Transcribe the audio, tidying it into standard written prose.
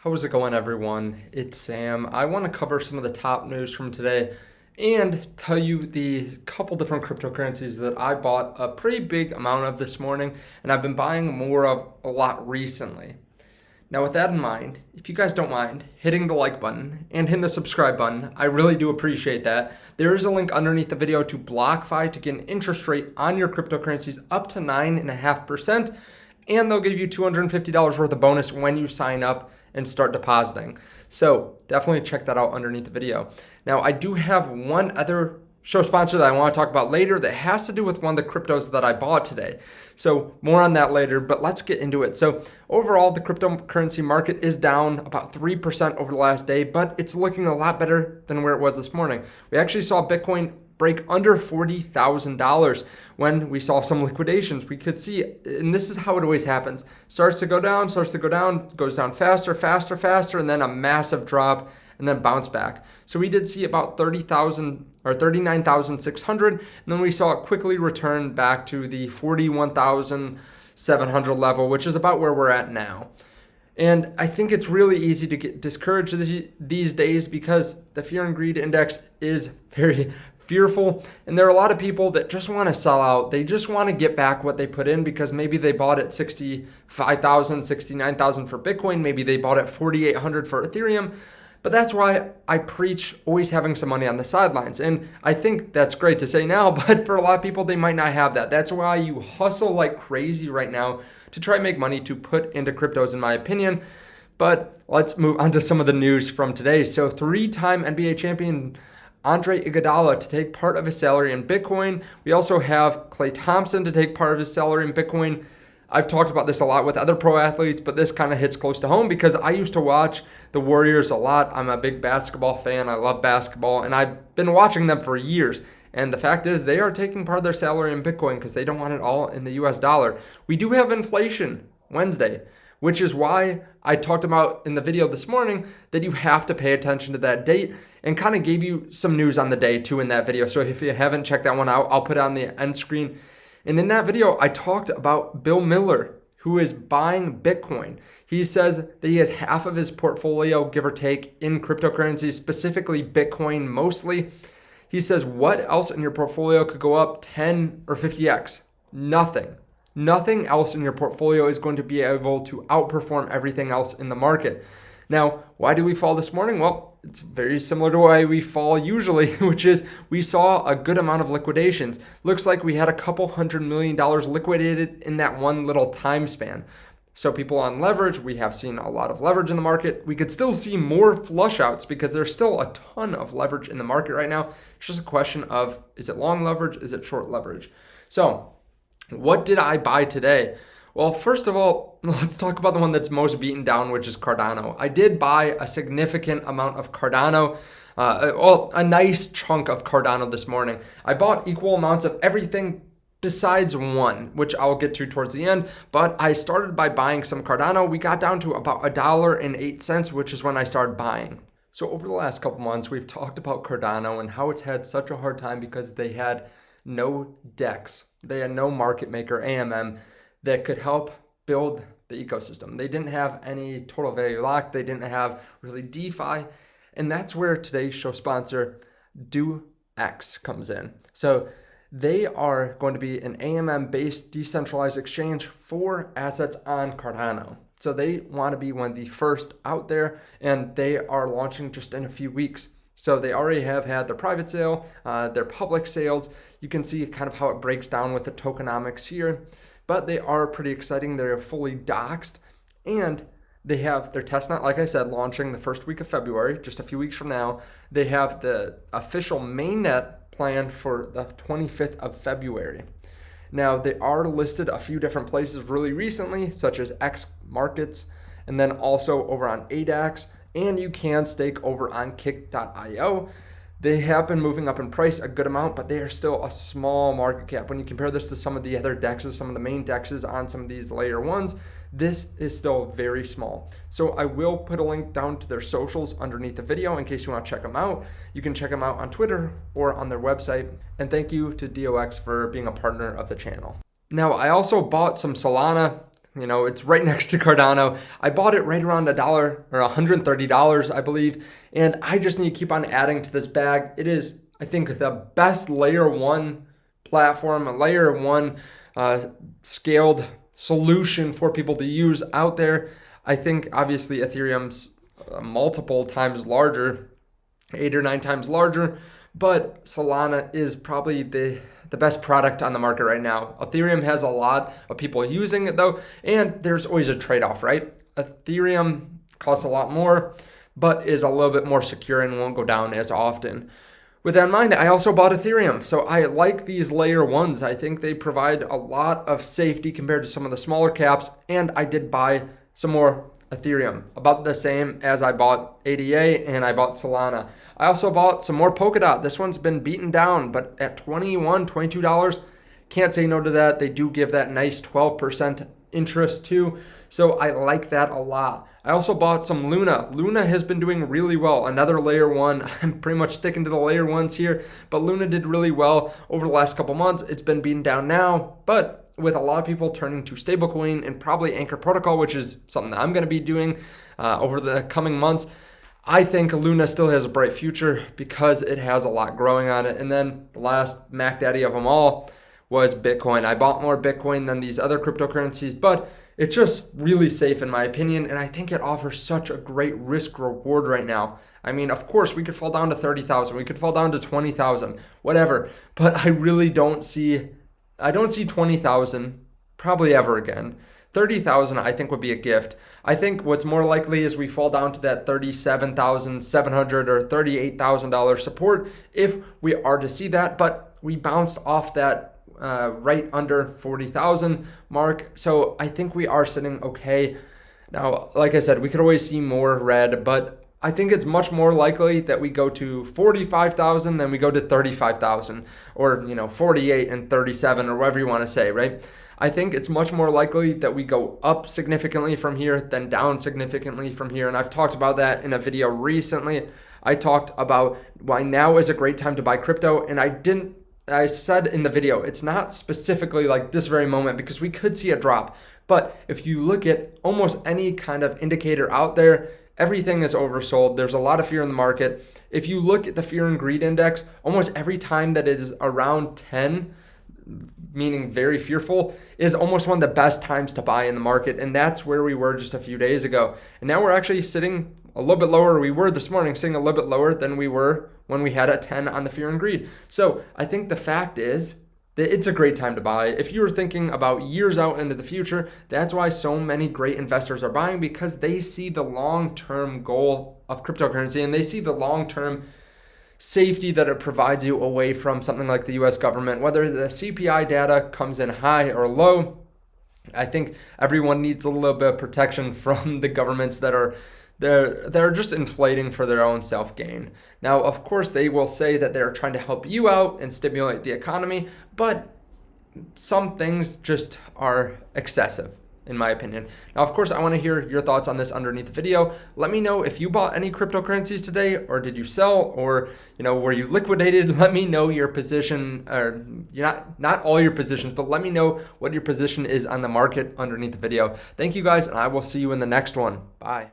How's it going, everyone? It's Sam. I want to cover some of the top news from today and tell you the couple different cryptocurrencies that I bought a pretty big amount of this morning, and I've been buying more of a lot recently. Now, with that in mind, if you guys don't mind hitting the like button and hitting the subscribe button, I really do appreciate that. There is a link underneath the video to BlockFi to get an interest rate on your cryptocurrencies up to 9.5%, and they'll give you $250 worth of bonus when you sign up and start depositing. So definitely check that out underneath the video. Now, I do have one other show sponsor that I want to talk about later that has to do with one of the cryptos that I bought today. So more on that later, but let's get into it. So overall, the cryptocurrency market is down about 3% over the last day, but it's looking a lot better than where it was this morning. We actually saw Bitcoin break under $40,000 when we saw some liquidations. We could see, and this is how it always happens, starts to go down, goes down faster, and then a massive drop and then bounce back. So we did see about 30,000 or 39,600, and then we saw it quickly return back to the 41,700 level, which is about where we're at now. And I think it's really easy to get discouraged these days because the fear and greed index is very fearful, and there are a lot of people that just want to sell out. They just want to get back what they put in because maybe they bought at 65,000, 69,000 for Bitcoin, maybe they bought at 4,800 for Ethereum. But that's why I preach always having some money on the sidelines. And I think that's great to say now, but for a lot of people, they might not have that. That's why you hustle like crazy right now to try and make money to put into cryptos, in my opinion. But let's move on to some of the news from today. So 3-time NBA champion Andre Iguodala to take part of his salary in Bitcoin. We also have Klay Thompson to take part of his salary in Bitcoin. I've talked about this a lot with other pro athletes, but this kind of hits close to home because I used to watch the Warriors a lot. I'm a big basketball fan. I love basketball, and I've been watching them for years. And the fact is they are taking part of their salary in Bitcoin because they don't want it all in the US dollar. We do have inflation Wednesday, which is why I talked about in the video this morning that you have to pay attention to that date, and kind of gave you some news on the day too in that video. So if you haven't checked that one out, I'll put it on the end screen. And in that video, I talked about Bill Miller, who is buying Bitcoin. He says that he has half of his portfolio, give or take, in cryptocurrencies, specifically Bitcoin mostly. He says, what else in your portfolio could go up 10 or 50x? Nothing. Nothing else in your portfolio is going to be able to outperform everything else in the market. Now, why did we fall this morning? Well, it's very similar to why we fall usually, which is we saw a good amount of liquidations. Looks like we had a couple $100 million liquidated in that one little time span. So people on leverage, we have seen a lot of leverage in the market. We could still see more flush outs because there's still a ton of leverage in the market right now. It's just a question of, is it long leverage? Is it short leverage? So what did I buy today? Well, first of all, let's talk about the one that's most beaten down, which is Cardano. I did buy a significant amount of Cardano, a nice chunk of Cardano this morning. I bought equal amounts of everything besides one, which I'll get to towards the end, but I started by buying some Cardano. We got down to about $1.08, which is when I started buying. So over the last couple months, we've talked about Cardano and how it's had such a hard time because they had no DEX. They had no market maker, AMM, that could help build the ecosystem. They didn't have any total value lock. They didn't have really DeFi. And that's where today's show sponsor, DOEX, comes in. So they are going to be an AMM-based decentralized exchange for assets on Cardano. So they want to be one of the first out there, and they are launching just in a few weeks. So they already have had their private sale, their public sales. You can see kind of how it breaks down with the tokenomics here. But they are pretty exciting. They're fully doxed, and they have their testnet, like I said, launching the first week of February, just a few weeks from now. They have the official mainnet planned for the 25th of February. Now, they are listed a few different places really recently, such as X Markets, and then also over on ADAX, and you can stake over on kick.io. They have been moving up in price a good amount, but they are still a small market cap. When you compare this to some of the other DEXs, some of the main DEXs on some of these layer ones, this is still very small. So I will put a link down to their socials underneath the video in case you want to check them out. You can check them out on Twitter or on their website. And thank you to DOEX for being a partner of the channel. Now, I also bought some Solana You know, it's right next to Cardano. I bought it right around $1 or $130, I believe. And I just need to keep on adding to this bag. It is, I think, the best layer one platform, a layer one scaled solution for people to use out there. I think obviously Ethereum's multiple times larger, 8 or 9 times larger, but Solana is probably the best product on the market right now. Ethereum has a lot of people using it though, and there's always a trade-off, right? Ethereum costs a lot more, but is a little bit more secure and won't go down as often. With that in mind, I also bought Ethereum. So I like these layer ones. I think they provide a lot of safety compared to some of the smaller caps. And I did buy some more Ethereum, about the same as I bought ADA and I bought Solana. I also bought some more Polkadot. This one's been beaten down, but at $21, $22, can't say no to that. They do give that nice 12% interest too. So I like that a lot. I also bought some Luna. Luna has been doing really well. Another layer one. I'm pretty much sticking to the layer ones here, but Luna did really well over the last couple months. It's been beaten down now, but with a lot of people turning to stablecoin and probably Anchor Protocol, which is something that I'm going to be doing over the coming months, I think Luna still has a bright future because it has a lot growing on it. And then the last Mac Daddy of them all was Bitcoin. I bought more Bitcoin than these other cryptocurrencies, but it's just really safe in my opinion, and I think it offers such a great risk reward right now. I mean, of course, we could fall down to 30,000, we could fall down to 20,000, whatever, but I really don't see 20,000 probably ever again. 30,000 I think would be a gift. I think what's more likely is we fall down to that $37,700 or $38,000 support if we are to see that, but we bounced off that right under 40,000 mark. So I think we are sitting okay. Now, like I said, we could always see more red, but I think it's much more likely that we go to 45,000 than we go to 35,000 or, 48 and 37 or whatever you want to say, right? I think it's much more likely that we go up significantly from here than down significantly from here. And I've talked about that in a video recently. I talked about why now is a great time to buy crypto. And I said in the video, it's not specifically like this very moment because we could see a drop. But if you look at almost any kind of indicator out there, everything is oversold. There's a lot of fear in the market. If you look at the fear and greed index, almost every time that it is around 10, meaning very fearful, is almost one of the best times to buy in the market. And that's where we were just a few days ago. And now we're actually sitting a little bit lower. We were this morning sitting a little bit lower than we were when we had a 10 on the fear and greed. So I think the fact is that it's a great time to buy. If you were thinking about years out into the future, that's why so many great investors are buying, because they see the long-term goal of cryptocurrency and they see the long-term safety that it provides you away from something like the US government. Whether the CPI data comes in high or low, I think everyone needs a little bit of protection from the governments that are they're just inflating for their own self-gain. Now, of course, they will say that they're trying to help you out and stimulate the economy, but some things just are excessive, in my opinion. Now, of course, I want to hear your thoughts on this underneath the video. Let me know if you bought any cryptocurrencies today, or did you sell, or were you liquidated? Let me know your position, or not all your positions, but let me know what your position is on the market underneath the video. Thank you guys, and I will see you in the next one. Bye.